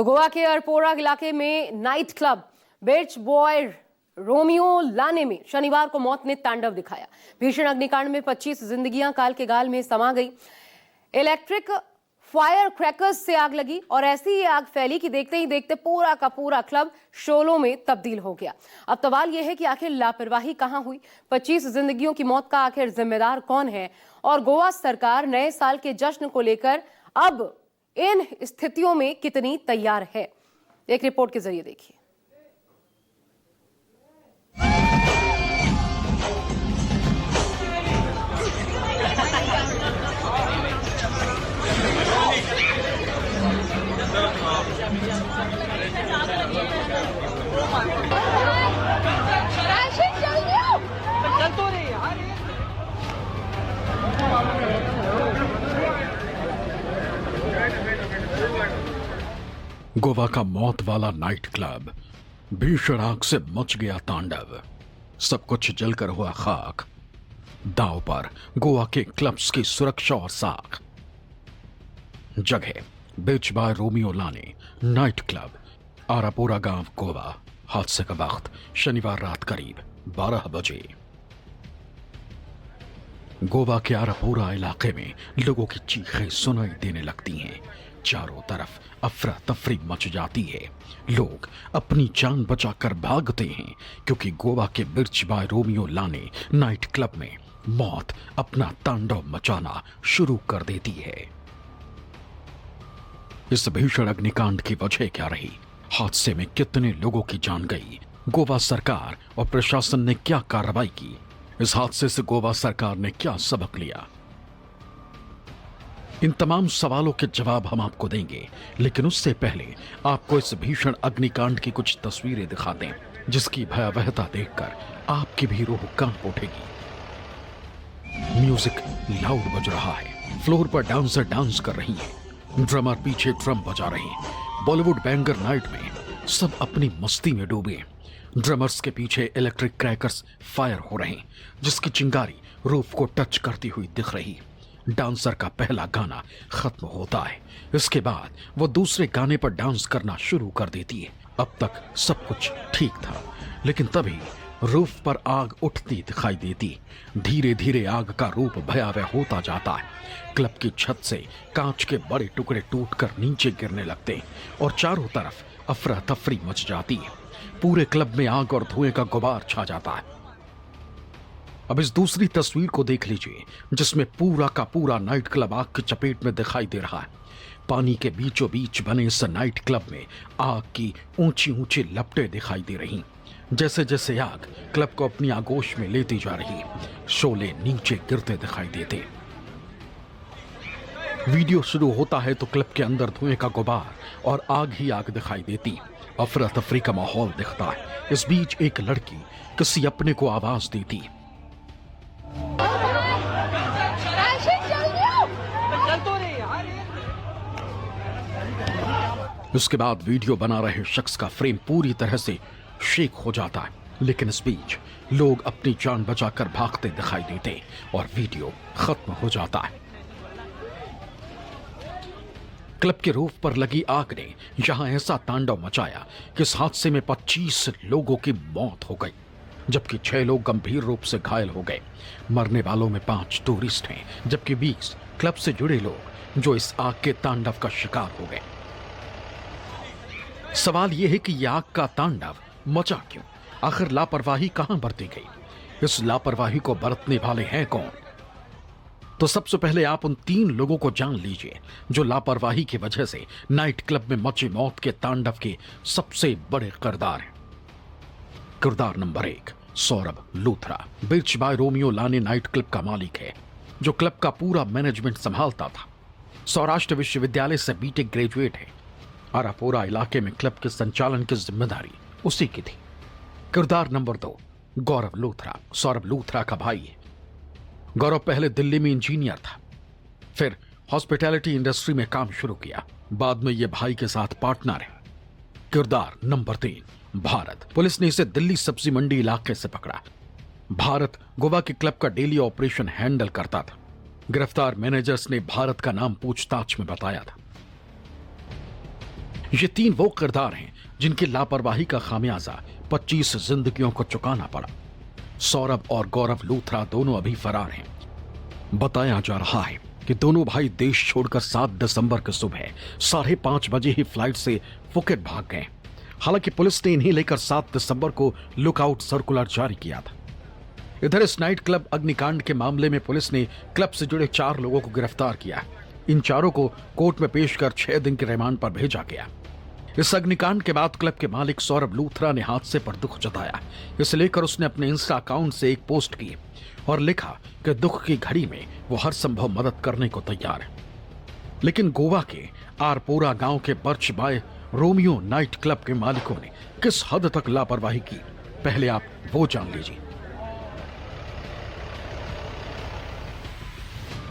तो गोवा के अरपोरा इलाके में नाइट क्लब बीच बॉय रोमियो लाने में शनिवार को मौत ने तांडव दिखाया। भीषण अग्निकांड में 25 जिंदगियां काल के गाल में समा गई। इलेक्ट्रिक फायर क्रैकर्स से आग लगी और ऐसी ही आग फैली कि देखते ही देखते पूरा का पूरा क्लब शोलों में तब्दील हो गया। अब सवाल यह है कि आखिर लापरवाही कहां हुई, 25 जिंदगियों की मौत का आखिर जिम्मेदार कौन है और गोवा सरकार नए साल के जश्न को लेकर अब इन स्थितियों में कितनी तैयार है। एक रिपोर्ट के जरिए देखिए। गोवा का मौत वाला नाइट क्लब, भीषण आग से मच गया तांडव, सब कुछ जलकर हुआ खाक। दांव पर गोवा के क्लब्स की सुरक्षा और साख। जगह बीच बाय रोमियो लाने नाइट क्लब, आरापोरा गांव, गोवा। हादसे का वक्त शनिवार रात करीब 12 बजे। गोवा के आरापोरा इलाके में लोगों की चीखें सुनाई देने लगती हैं। चारों तरफ अफरा तफरी मच जाती है। लोग अपनी जान बचाकर भागते हैं क्योंकि गोवा के बीच बाय रोमियो लाने नाइट क्लब में मौत अपना तांडव मचाना शुरू कर देती है। इस भीषण अग्निकांड की वजह क्या रही? हादसे में कितने लोगों की जान गई? गोवा सरकार और प्रशासन ने क्या कार्रवाई की? इस हादसे से गोवा सरकार ने क्या सबक लिया? इन तमाम सवालों के जवाब हम आपको देंगे, लेकिन उससे पहले आपको इस भीषण अग्निकांड की कुछ तस्वीरें दिखाते हैं जिसकी भयावहता देखकर आपकी भी रूह कांप उठेगी। म्यूजिक लाउड बज रहा है, फ्लोर पर डांसर डांस कर रही हैं, ड्रमर पीछे ड्रम बजा रहे हैं। बॉलीवुड बैंगर नाइट में सब अपनी मस्ती में डूबे। ड्रमर्स के पीछे इलेक्ट्रिक क्रैकर्स फायर हो रहे हैं जिसकी चिंगारी रूफ को टच करती हुई दिख रही। डांसर का पहला गाना खत्म होता है, इसके बाद वो दूसरे गाने पर डांस करना शुरू कर देती है। अब तक सब कुछ ठीक था, लेकिन तभी रूफ पर आग उठती दिखाई देती। धीरे धीरे आग का रूप भयावह होता जाता है। क्लब की छत से कांच के बड़े टुकड़े टूटकर नीचे गिरने लगते हैं और चारों तरफ अफरा तफरी मच जाती है। पूरे क्लब में आग और धुएं का गुबार छा जाता है। अब इस दूसरी तस्वीर को देख लीजिए जिसमें पूरा का पूरा नाइट क्लब आग की चपेट में दिखाई दे रहा है। पानी के बीचों बीच बने इस नाइट क्लब में आग की ऊंची ऊंची लपटें दिखाई दे रही। जैसे जैसे आग क्लब को अपनी आगोश में लेती जा रही, शोले नीचे गिरते दिखाई देते। वीडियो शुरू होता है तो क्लब के अंदर धुएं का गुबार और आग ही आग दिखाई देती। अफरा तफरी का माहौल दिखता है। इस बीच एक लड़की किसी अपने को आवाज देती। उसके बाद वीडियो बना रहे शख्स का फ्रेम पूरी तरह से शेक हो जाता है, लेकिन इस बीच लोग अपनी जान बचाकर भागते दिखाई देते और वीडियो खत्म हो जाता है। क्लब के रूफ पर लगी आग ने यहां ऐसा तांडव मचाया कि इस हादसे में 25 लोगों की मौत हो गई, जबकि 6 लोग गंभीर रूप से घायल हो गए। मरने वालों में 5 टूरिस्ट हैं, जबकि 20 क्लब से जुड़े लोग जो इस आग के तांडव का शिकार हो गए। सवाल यह है कि यह आग का तांडव मचा क्यों? आखिर लापरवाही कहां बरती गई? इस लापरवाही को बरतने वाले हैं कौन? तो सबसे पहले आप उन 3 लोगों को जान लीजिए जो लापरवाही की वजह से नाइट क्लब में मची मौत के तांडव के सबसे बड़े किरदार हैं। किरदार number 1, Saurabh Luthra. Beach by Romeo लाने नाइट क्लब का मालिक है जो क्लब का पूरा मैनेजमेंट संभालता था। सौराष्ट्र विश्वविद्यालय से बीटेक ग्रेजुएट है। आरापोरा इलाके में क्लब के संचालन की जिम्मेदारी उसी की थी। किरदार नंबर 2, गौरव लूथरा। सौरभ लूथरा का भाई है। गौरव पहले दिल्ली में इंजीनियर था, फिर हॉस्पिटैलिटी इंडस्ट्री में काम शुरू किया। बाद में यह भाई के साथ पार्टनर है। किरदार नंबर 3, भारत। पुलिस ने इसे दिल्ली सब्जी मंडी इलाके से पकड़ा। भारत गोवा के क्लब का डेली ऑपरेशन हैंडल करता था। गिरफ्तार मैनेजर्स ने भारत का नाम पूछताछ में बताया था। ये 3 वो किरदार हैं जिनकी लापरवाही का खामियाजा 25 जिंदगियों को चुकाना पड़ा। सौरभ और गौरव लूथरा दोनों अभी फरार हैं। बताया जा रहा है कि दोनों भाई देश छोड़कर 7 दिसंबर की सुबह 5:30 बजे ही फ्लाइट से फुकेट भाग गए। हालांकि पुलिस ने इन्हें लेकर 7 दिसंबर को लुकआउट सर्कुलर जारी किया था। इधर इस नाइट क्लब अग्निकांड के मामले में पुलिस ने क्लब से जुड़े 4 लोगों को गिरफ्तार किया। इन चारों को कोर्ट में पेश कर 6 दिन के रिमांड पर भेजा गया। इस अग्निकांड के बाद क्लब के मालिक सौरभ लूथरा ने हादसे पर दुख जताया। इसे लेकर उसने अपने इंस्टा अकाउंट से एक पोस्ट की और लिखा कि दुख की घड़ी में वो हर संभव मदद करने को तैयार है। लेकिन गोवा के आरपोरा गांव के Birch by Romeo night club के मालिकों ने किस हद तक लापरवाही की, पहले आप वो जान लीजिए।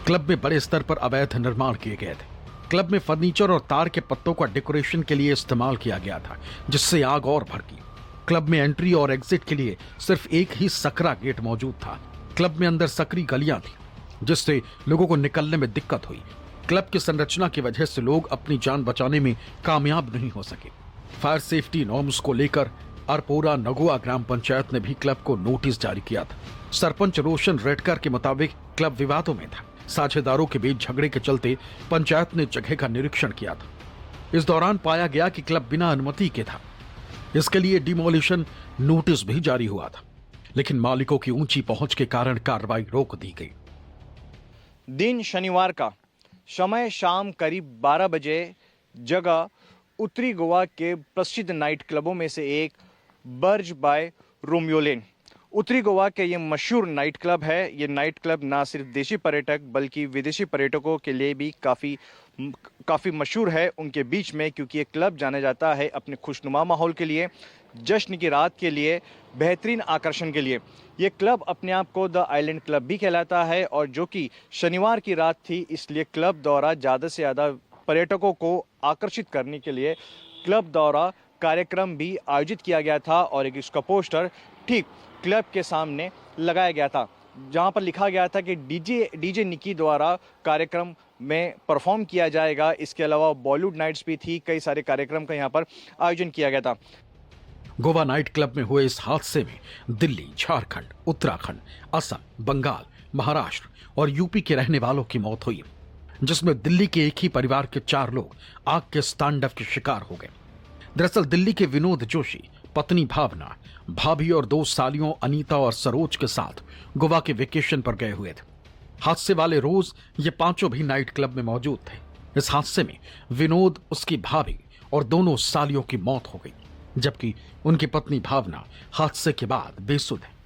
क्लब में बड़े स्तर पर अवैध निर्माण किए गए थे। क्लब में फर्नीचर और तार के पत्तों का डेकोरेशन के लिए इस्तेमाल किया गया था, जिससे आग और भड़की। क्लब में एंट्री और एग्जिट के लिए सिर्फ एक ही सकरा गेट मौजूद था। क्लब में अंदर सकरी गलियां थी, जिससे लोगों को निकलने में दिक्कत हुई। क्लब की संरचना की वजह से लोग अपनी जान बचाने में कामयाब नहीं हो सके। फायर सेफ्टी नॉर्म्स को लेकर अरपोरा नगुआ ग्राम पंचायत ने भी क्लब को नोटिस जारी किया था। सरपंच रोशन रेडकर के मुताबिक क्लब विवादों में था। साझेदारों के बीच झगड़े के चलते पंचायत ने जगह का निरीक्षण किया था। इस दौरान पाया गया कि क्लब बिना अनुमति के था। इसके लिए डिमोलिशन नोटिस भी जारी हुआ था, लेकिन मालिकों की ऊंची पहुंच के कारण कार्रवाई रोक दी गई। दिन शनिवार का, समय शाम करीब 12 बजे, जगह उत्तरी गोवा के प्रसिद्ध नाइट क्लबों में से एक बर्ज बाय रोमियो लेन। उत्तरी गोवा के ये मशहूर नाइट क्लब है। ये नाइट क्लब ना सिर्फ देशी पर्यटक बल्कि विदेशी पर्यटकों के लिए भी काफ़ी मशहूर है उनके बीच में, क्योंकि ये क्लब जाना जाता है अपने खुशनुमा माहौल के लिए, जश्न की रात के लिए, बेहतरीन आकर्षण के लिए। ये क्लब अपने आप को द आइलैंड क्लब भी कहलाता है, और जो कि शनिवार की रात थी, इसलिए क्लब द्वारा ज़्यादा से ज़्यादा पर्यटकों को आकर्षित करने के लिए क्लब द्वारा कार्यक्रम भी आयोजित किया गया था। और एक इसका पोस्टर ठीक क्लब के सामने लगाया गया था, जहां पर लिखा गया था कि डीजे निकी द्वारा कार्यक्रम में परफॉर्म किया जाएगा। इसके अलावा बॉलीवुड नाइट्स भी थी, कई सारे कार्यक्रम का यहां पर आयोजन किया गया था। गोवा नाइट क्लब में हुए इस हादसे में दिल्ली, झारखंड, उत्तराखंड, असम, बंगाल, महाराष्ट्र और यूपी के रहने वालों की मौत हुई, जिसमें दिल्ली के एक ही परिवार के 4 लोग आग के इस तांडव के शिकार हो गए। दरअसल दिल्ली के विनोद जोशी पत्नी भावना, भाभी और 2 सालियों अनीता और सरोज के साथ गोवा के वेकेशन पर गए हुए थे। हादसे वाले रोज ये 5 भी नाइट क्लब में मौजूद थे। इस हादसे में विनोद, उसकी भाभी और दोनों सालियों की मौत हो गई, जबकि उनकी पत्नी भावना हादसे के बाद बेसुध है।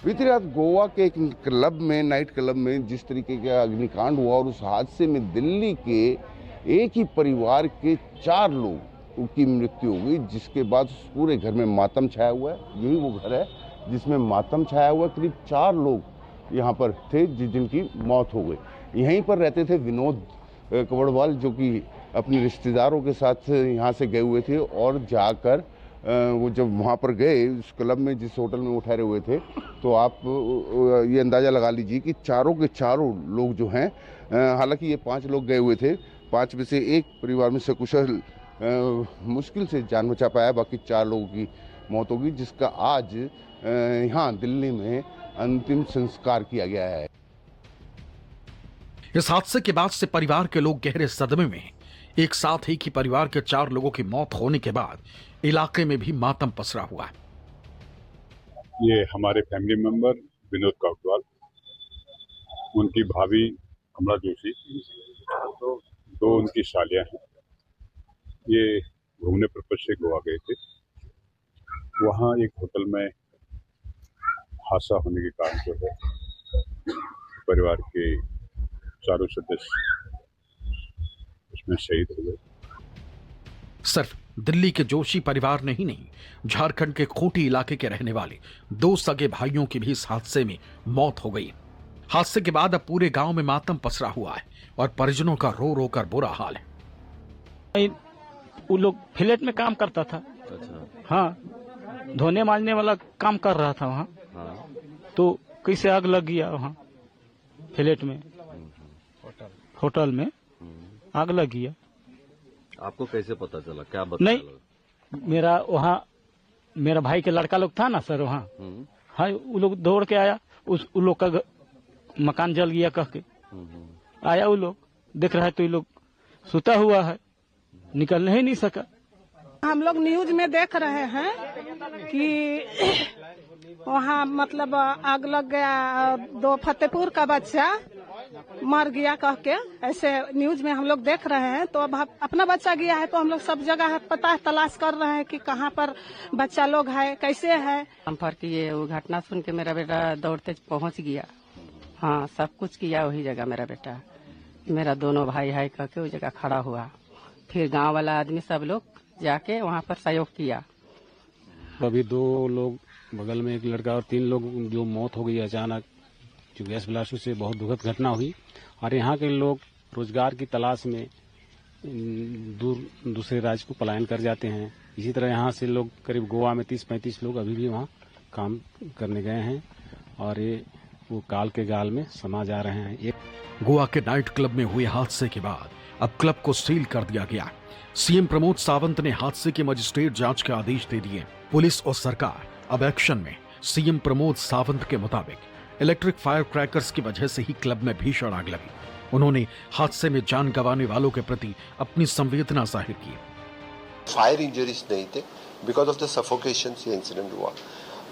बीती रात गोवा के एक क्लब में, नाइट क्लब में जिस तरीके का अग्निकांड हुआ और उस हादसे में दिल्ली के एक ही परिवार के 4 लोग की मृत्यु हो गई, जिसके बाद पूरे घर में मातम छाया हुआ है। यही वो घर है जिसमें मातम छाया हुआ है। करीब 4 लोग यहाँ पर थे जिनकी मौत हो गई। यहीं पर रहते थे विनोद कवड़वाल, जो कि अपने रिश्तेदारों के साथ यहाँ से गए हुए थे, और जाकर वो जब वहाँ पर गए उस क्लब में, जिस होटल में वो ठहरे हुए थे, तो आप ये अंदाज़ा लगा लीजिए कि चारों के चारों लोग जो हैं, हालांकि ये 5 लोग गए हुए थे, 5 में से एक परिवार में सकुशल मुश्किल से जान बचा पाया, बाकी 4 लोगों की मौत होगी, जिसका आज यहाँ दिल्ली में अंतिम संस्कार किया गया है। इस हादसे के बाद से परिवार के लोग गहरे सदमे में हैं। एक साथ एक ही परिवार के 4 लोगों की मौत होने के बाद इलाके में भी मातम पसरा हुआ है। ये हमारे फैमिली मेंबर विनोद काउटवाल, उनकी भाभी कमला जोशी, 2 उनकी सालियां हैं। ये घूमने पर्पज से गोवा गए थे। वहाँ एक होटल में हादसा होने के कारण जो है परिवार के चारों सदस्य उसमें शहीद हो गए। सिर्फ दिल्ली के जोशी परिवार ने ही नहीं, झारखंड के खूंटी इलाके के रहने वाले 2 सगे भाइयों की भी इस हादसे में मौत हो गई। हादसे के बाद अब पूरे गांव में मातम पसरा हुआ है और परिजनों का रो रो कर बुरा हाल है। वो लोग फ्लैट में काम करता था। अच्छा। हाँ, धोने मांजने वाला काम कर रहा था वहाँ। हाँ। तो कैसे आग लग गया वहाँ फ्लैट में, होटल में आग लग गया। आपको कैसे पता चला, क्या बताया नहीं, मेरा वहाँ मेरा भाई के लड़का लोग था ना सर वहाँ, हाँ वो लोग दौड़ के आया, उन लोग का मकान जल गया कह के आया, वो लोग देख रहा है तो ये लोग सुता हुआ है, निकलने ही नहीं सका। हम लोग न्यूज में देख रहे हैं कि वहाँ मतलब आग लग गया, 2 फतेहपुर का बच्चा मर गया कह के, ऐसे न्यूज में हम लोग देख रहे हैं। तो अब अपना बच्चा गया है तो हम लोग सब जगह पता तलाश कर रहे हैं कि कहाँ पर बच्चा लोग है, कैसे है। हम पर ये वो घटना सुन के मेरा बेटा दौड़ते पहुंच गया, हाँ सब कुछ किया वही जगह। मेरा बेटा, मेरा दोनों भाई है कह के उस जगह खड़ा हुआ, फिर गांव वाला आदमी सब लोग जाके वहाँ पर सहयोग किया। अभी 2 लोग बगल में, एक लड़का और 3 लोग जो मौत हो गई अचानक, जो गैस ब्लास्ट से बहुत दुखद घटना हुई। और यहाँ के लोग रोजगार की तलाश में दूसरे राज्य को पलायन कर जाते हैं। इसी तरह यहाँ से लोग करीब गोवा में 30-35 लोग अभी भी वहाँ काम करने गए हैं और ये वो काल के गाल में समा जा रहे हैं। गोवा के नाइट क्लब में हुए हादसे के बाद अब क्लब को सील कर दिया गया। सीएम प्रमोद सावंत ने हादसे की मजिस्ट्रेट जांच के आदेश दे दिए। पुलिस और सरकार अब एक्शन में। सीएम प्रमोद सावंत के मुताबिक इलेक्ट्रिक फायर क्रैकर्स की वजह से ही क्लब में भीषण आग लगी। उन्होंने हादसे में जान गंवाने वालों के प्रति अपनी संवेदना जाहिर की। फायर इंजरीज नहीं थे, बिकॉज ऑफ द सफोकेशन से इंसिडेंट हुआ।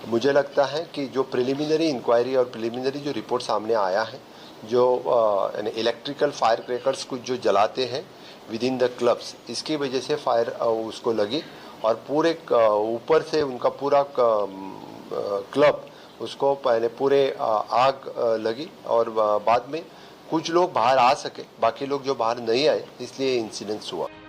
मुझे लगता है कि जो प्रिलिमिनरी इंक्वायरी और प्रिलिमिनरी जो रिपोर्ट सामने आया है, जो इलेक्ट्रिकल फायर क्रैकर्स कुछ जो जलाते हैं विद इन द क्लब्स, इसकी वजह से फायर उसको लगी और पूरे ऊपर से उनका पूरा क्लब उसको पहले पूरे आग लगी और बाद में कुछ लोग बाहर आ सके, बाकी लोग जो बाहर नहीं आए, इसलिए इंसिडेंस हुआ।